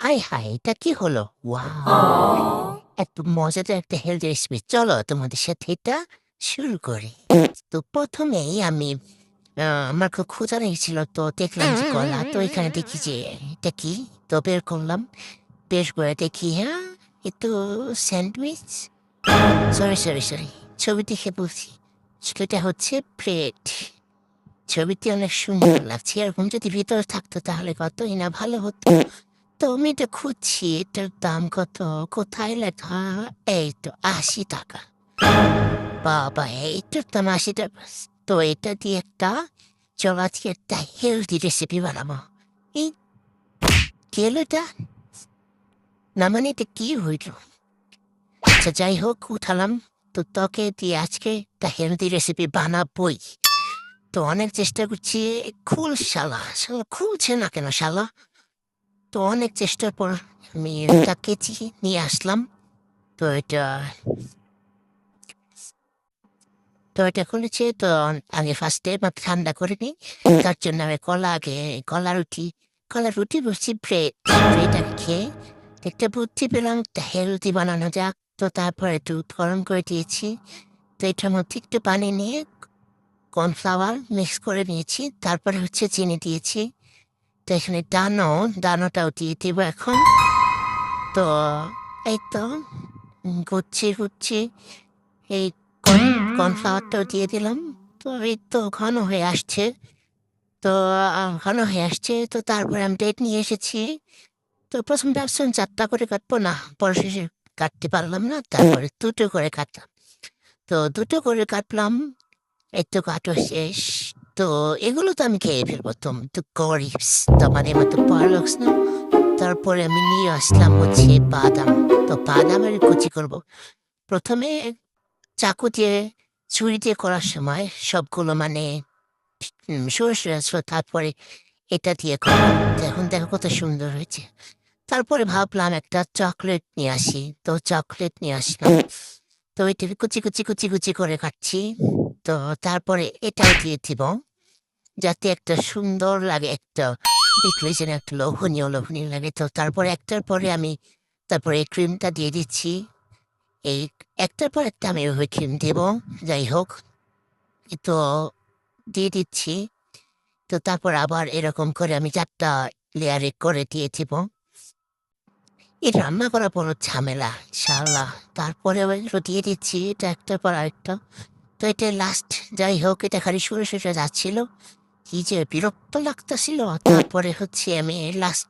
আয় হায়! এটা কি হলো? ওয়াও! এত মজাদার একটা হেলথি রেসিপি। চলো তোমাদের সাথে এটা শুরু করি। তো ১ম এই আমি আমার খুব ক্ষুধা লেগেছিল তো দেখলাম যে কলা। তো এখানে দেখি যে এটা কি? তো বের করলাম। বের করে দেখি এ তো স্যান্ডউইচ। সরি। ছবি দেখে বলছি। সেটা হচ্ছে ব্রেড। ছবিতে অনেক সুন্দর লাগছে। এরকম যদি ভিতরে থাকতো তাহলে কতই না ভালো হতো। তো আমি এটা খুঁজছি এটার দাম কত? কোথায় লেখা? এই তো ৳৮০। বাবা! এইটার দাম ৳৮০। তো এটা দিয়ে চল আজকে একটা হেলথি রেসিপি বানাবো। এই কি হলো এটা? না মানে এটা কি হইল? আচ্ছা যাই হোক উঠালাম। তো তোকে দিয়ে আজকে একটা হেলথি রেসিপি বানাবোই। তো অনেক চেষ্টা করছি খুল শালা। শালা খুলছে না কেন শালা? তো অনেক চেষ্টার পর আমি এটা কেচি নিয়ে আসলাম। তো এটা খুলেছি তো আগে ফার্স্টে ঠান্ডা করে নিই। তার জন্য আমি কলা রুটি বলছি ব্রেড খেয়ে একটা বুদ্ধি পেলাম একটা হেলদি বানানো যাক। তো তারপরে দুধ গরম করে দিয়েছি। তো এটার মধ্যে একটু পানি নিয়ে কর্নফ্লাওয়ার মিক্স করে নিয়েছি। তারপরে হচ্ছে চিনি দিয়েছি। তো এখানে দানোটাও দিয়ে দিব এখন। তো এই তো গুচ্ছি এই কর্নফ্লাওয়ারটাও দিয়ে দিলাম। তো এই তো ঘন হয়ে আসছে। তো ঘন হয়ে আসছে। তো তারপরে আমি ব্রেড নিয়ে এসেছি। তো ১ম ভাবছিলাম ৪ টা করে কাটবো না। পরে শেষে কাটতে পারলাম না। তারপরে ২ টো করে কাটলাম। তো ২ টো করে কাটলাম। এই তো কাটা শেষ। তো এগুলো তো আমি খেয়ে ফেলবো। তো গরিবস তোমাদের মতো বড়লোকস না। তারপরে আমি নিয়ে আসলাম হচ্ছে বাদাম। তো বাদামের কুচি করব। ১ম এ চাকু দিয়ে ছুরি দিয়ে করার সময় সবগুলো মানে সরে আসলো। তারপরে এটা দিয়ে করলাম। তো এখন দেখো কত সুন্দর হয়েছে। তারপরে ভাবলাম একটা চকলেট নিয়ে আসি। তো চকলেট নিয়ে আসলাম। তো এটা কুচি করে কাটছি। তো তারপরে এটাও দিয়ে দিব। যাতে একটা সুন্দর লাগে একটা দেখলে যেন একটা লোভনীয় লাগে। তো তারপরে একটার পরে আমি তারপরে এই ক্রিমটা দিয়ে দিচ্ছি। এই একটার পর একটা আমি ওইভাবে ক্রিম দেব। যাই হোক তো দিয়ে দিচ্ছি। তো তারপর আবার এরকম করে আমি ৪ টা লেয়ারে করে দিয়ে দিব। এই রান্না করা বড় ঝামেলা, শালা। তারপরে আবার এগুলো দিয়ে দিচ্ছি এটা একটার পর আরেকটা। তো এটা লাস্ট যাই হোক এটা খালি সরে যাচ্ছিল। কি যে বিরক্ত লাগতেছিল। তারপরে হচ্ছে আমি লাস্ট